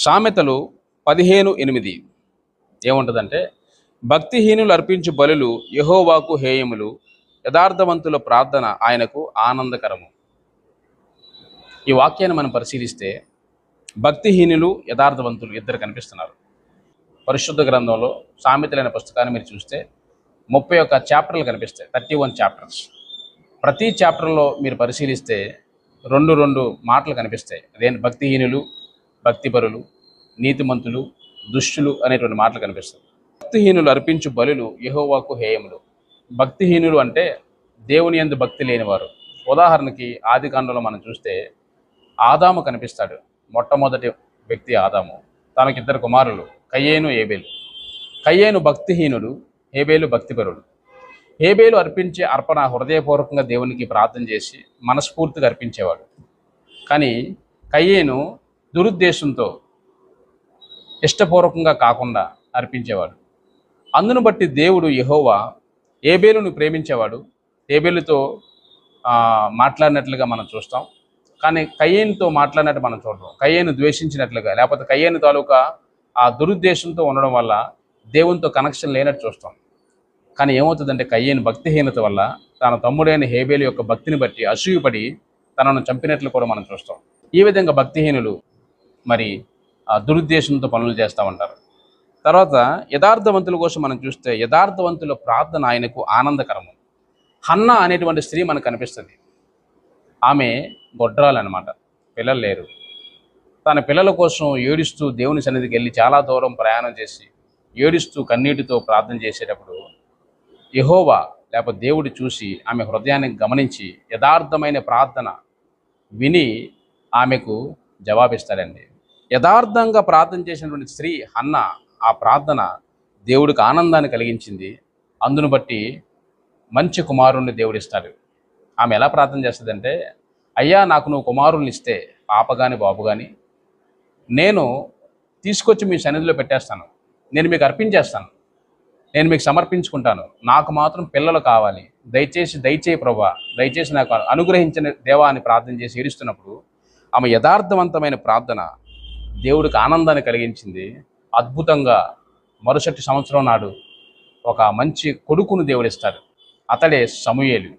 సామెతలు 15:8 ఏముంటుందంటే, భక్తిహీనులు అర్పించు బలులు యెహోవాకు హేయములు, యథార్థవంతుల ప్రార్థన ఆయనకు ఆనందకరము. ఈ వాక్యాన్ని మనం పరిశీలిస్తే భక్తిహీనులు యథార్థవంతులు ఇద్దరు కనిపిస్తున్నారు. పరిశుద్ధ గ్రంథంలో సామెతలైన పుస్తకాన్ని మీరు చూస్తే 31 చాప్టర్లు కనిపిస్తాయి, 31 చాప్టర్స్. ప్రతి చాప్టర్లో మీరు పరిశీలిస్తే రెండు మాటలు కనిపిస్తాయి. అదేంటి? భక్తిహీనులు, భక్తిపరులు, నీతిమంతులు, దుష్టులు అనేటువంటి మాటలు కనిపిస్తాయి. భక్తిహీనులు అర్పించు బలులు యెహోవాకు హేయములు. భక్తిహీనులు అంటే దేవుని యందు భక్తి లేనివారు. ఉదాహరణకి ఆదికాండంలో మనం చూస్తే ఆదాము కనిపిస్తాడు. మొట్టమొదటి వ్యక్తి ఆదాము. తనకి 2 కుమారులు, కయ్యేను, ఏబేలు. కయ్యేను భక్తిహీనుడు, హేబేలు భక్తిపరుడు. హేబేలు అర్పించే అర్పణ హృదయపూర్వకంగా దేవునికి ప్రార్థన చేసి మనస్ఫూర్తిగా అర్పించేవాడు. కానీ కయ్యేను దురుద్దేశంతో ఇష్టపూర్వకంగా కాకుండా అర్పించేవాడు. అందును బట్టి దేవుడు యెహోవా ఏబేలును ప్రేమించేవాడు, ఏబేలుతో మాట్లాడినట్లుగా మనం చూస్తాం. కానీ కయ్యేనుతో మాట్లాడినట్టు మనం చూడడం. కయ్యేను ద్వేషించినట్లుగా, లేకపోతే కయ్యేను తాలూకా ఆ దురుద్దేశంతో ఉండడం వల్ల దేవునితో కనెక్షన్ లేనట్టు చూస్తాం. కానీ ఏమవుతుందంటే, కయ్యేను భక్తిహీనత వల్ల తన తమ్ముడైన హేబేలు యొక్క భక్తిని బట్టి అసూయపడి తనను చంపినట్లు కూడా మనం చూస్తాం. ఈ విధంగా భక్తిహీనులు మరి దురుద్దేశంతో పనులు చేస్తూ ఉంటారు. తర్వాత యథార్థవంతుల కోసం మనం చూస్తే యథార్థవంతుల ప్రార్థన ఆయనకు ఆనందకరము. హన్నా అనేటువంటి స్త్రీ మనకు కనిపిస్తుంది. ఆమె గొడ్రాలు అనమాట, పిల్లలు లేరు. తన పిల్లల కోసం ఏడుస్తూ దేవుని సన్నిధికి వెళ్ళి చాలా దూరం ప్రయాణం చేసి ఏడుస్తూ కన్నీటితో ప్రార్థన చేసేటప్పుడు యెహోవా లేకపోతే దేవుడు చూసి ఆమె హృదయాన్ని గమనించి యథార్థమైన ప్రార్థన విని ఆమెకు జవాబిస్తాడండి. యథార్థంగా ప్రార్థన చేసినటువంటి స్త్రీ హన్నా, ఆ ప్రార్థన దేవుడికి ఆనందాన్ని కలిగించింది. అందును బట్టి మంచి కుమారుణ్ణి దేవుడిస్తాడు. ఆమె ఎలా ప్రార్థన చేస్తుందంటే, అయ్యా నాకు నువ్వు కుమారుల్ని ఇస్తే, పాప కానీ బాబు కానీ, నేను తీసుకొచ్చి మీ సన్నిధిలో పెట్టేస్తాను, నేను మీకు అర్పించేస్తాను, నేను మీకు సమర్పించుకుంటాను, నాకు మాత్రం పిల్లలు కావాలి, దయచేయి ప్రభా, దయచేసి నాకు అనుగ్రహించిన దేవా అని ప్రార్థన చేసి ఏడుస్తున్నప్పుడు ఆమె యథార్థవంతమైన ప్రార్థన దేవుడికి ఆనందాన్ని కలిగించింది. అద్భుతంగా మరుసటి సంవత్సరం నాడు ఒక మంచి కొడుకును దేవుడిస్తాడు. అతడే సమూయేలు.